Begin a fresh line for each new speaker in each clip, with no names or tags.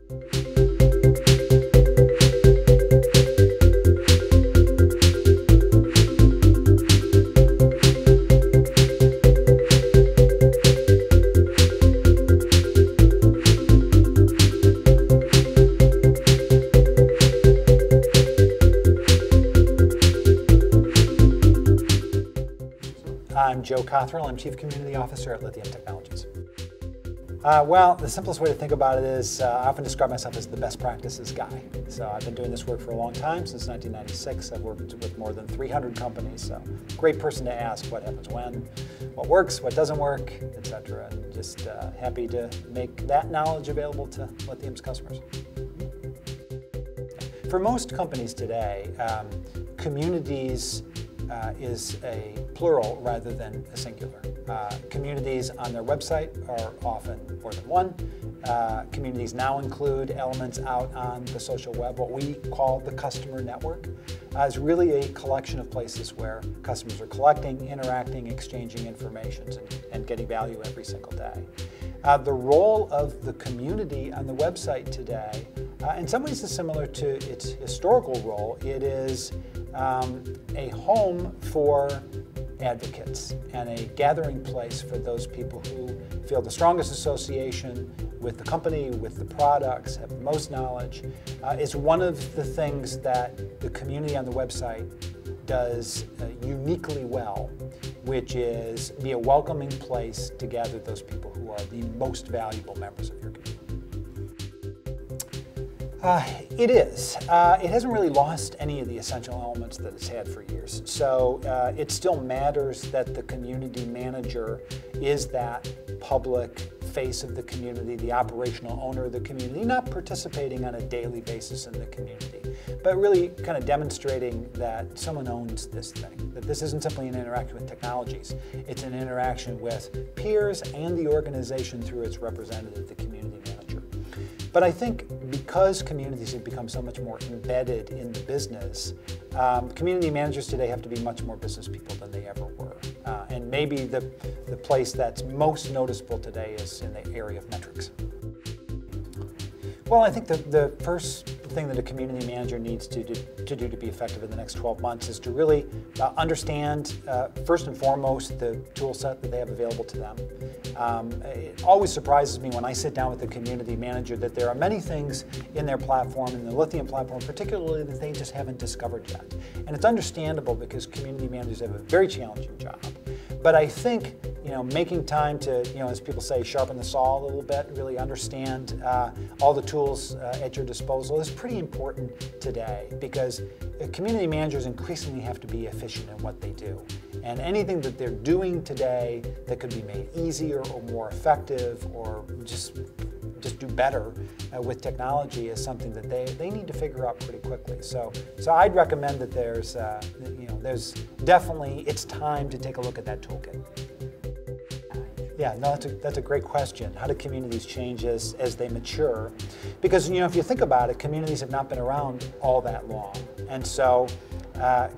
I'm Joe Cothrell. I'm Chief Community Officer at Lithium Technologies. Well, the simplest way to think about it is I often describe myself as the best practices guy. So I've been doing this work for a long time, since 1996. I've worked with more than 300 companies, so great person to ask what happens when, what works, what doesn't work, etc. And just happy to make that knowledge available to Lithium's customers. For most companies today, communities is a plural rather than a singular. Communities on their website are often more than one. Communities now include elements out on the social web. What we call the customer network is really a collection of places where customers are collecting, interacting, exchanging information, and getting value every single day. The role of the community on the website today, in some ways is similar to its historical role. It is a home for advocates and a gathering place for those people who feel the strongest association with the company, with the products, have the most knowledge. It's one of the things that the community on the website does uniquely well, which is be a welcoming place to gather those people who are the most valuable members of your community. It is. It hasn't really lost any of the essential elements that it's had for years. So it still matters that the community manager is that public face of the community, the operational owner of the community, not participating on a daily basis in the community, but really kind of demonstrating that someone owns this thing, that this isn't simply an interaction with technologies, it's an interaction with peers and the organization through its representative, the community manager. But I think because communities have become so much more embedded in the business, community managers today have to be much more business people than they ever were. And maybe the place that's most noticeable today is in the area of metrics. Well, I think the first thing that a community manager needs to do to be effective in the next 12 months is to really understand, first and foremost, the tool set that they have available to them. It always surprises me when I sit down with a community manager that there are many things in their platform, in the Lithium platform particularly, that they just haven't discovered yet. And it's understandable because community managers have a very challenging job. But I think, making time to, as people say, sharpen the saw a little bit, really understand all the tools at your disposal is pretty important today, because community managers increasingly have to be efficient in what they do. And anything that they're doing today that could be made easier or more effective or just do better with technology is something that they need to figure out pretty quickly. So I'd recommend that there's definitely, it's time to take a look at that toolkit. Yeah, no, that's a great question. How do communities change as they mature? Because, if you think about it, communities have not been around all that long. And so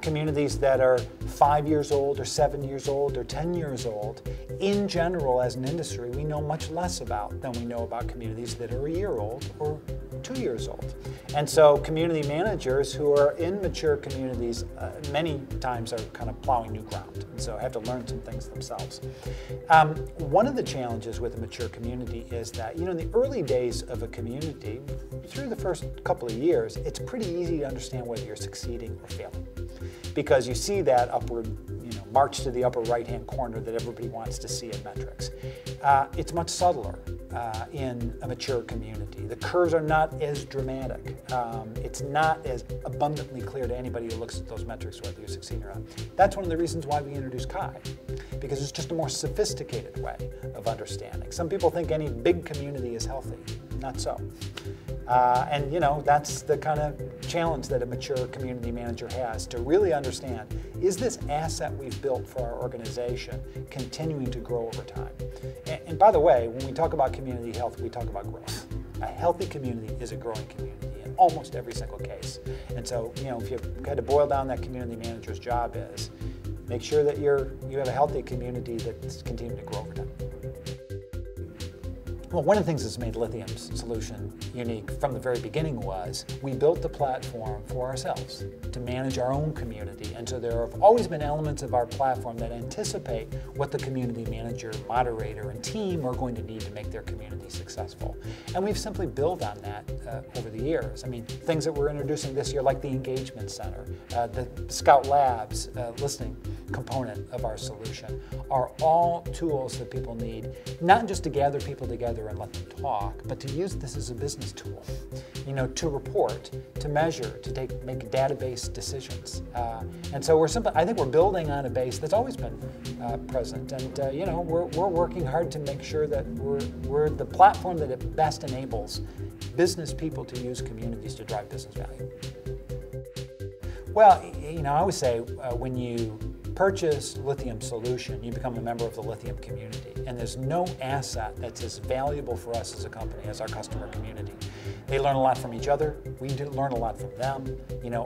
communities that are 5 years old or 7 years old or 10 years old, in general, as an industry, we know much less about than we know about communities that are a year old or 2 years old. And so community managers who are in mature communities many times are kind of plowing new ground, and so have to learn some things themselves. One of the challenges with a mature community is that, in the early days of a community, through the first couple of years, it's pretty easy to understand whether you're succeeding or failing, because you see that upward march to the upper right-hand corner that everybody wants to see in metrics. It's much subtler in a mature community. The curves are not as dramatic. It's not as abundantly clear to anybody who looks at those metrics whether you're succeeding or not. That's one of the reasons why we introduced Kai, because it's just a more sophisticated way of understanding. Some people think any big community is healthy. Not so. And that's the kind of challenge that a mature community manager has, to really understand, is this asset we've built for our organization continuing to grow over time? And by the way, when we talk about community health, we talk about growth. A healthy community is a growing community in almost every single case. And so, if you had to boil down that community manager's job is, make sure that you have a healthy community that's continuing to grow over time. Well, one of the things that's made Lithium's solution unique from the very beginning was we built the platform for ourselves to manage our own community. And so there have always been elements of our platform that anticipate what the community manager, moderator, and team are going to need to make their community successful. And we've simply built on that over the years. I mean, things that we're introducing this year, like the Engagement Center, the Scout Labs listening component of our solution, are all tools that people need, not just to gather people together and let them talk, but to use this as a business tool, to report, to measure, to make database decisions. And so I think we're building on a base that's always been present, and we're working hard to make sure that we're the platform that it best enables business people to use communities to drive business value. Well, I always say when you purchase Lithium Solution, you become a member of the Lithium community. And there's no asset that's as valuable for us as a company as our customer community. They learn a lot from each other. We do learn a lot from them.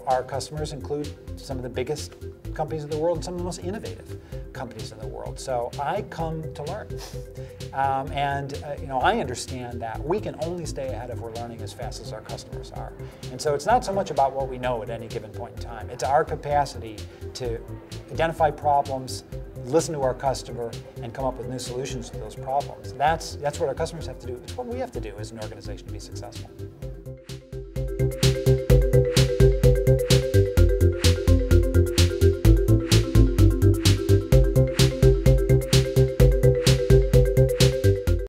Our customers include some of the biggest companies in the world and some of the most innovative companies in the world. So I come to learn. I understand that we can only stay ahead if we're learning as fast as our customers are. And so it's not so much about what we know at any given point in time. It's our capacity to identify problems, listen to our customer, and come up with new solutions to those problems. That's what our customers have to do. It's what we have to do as an organization to be successful.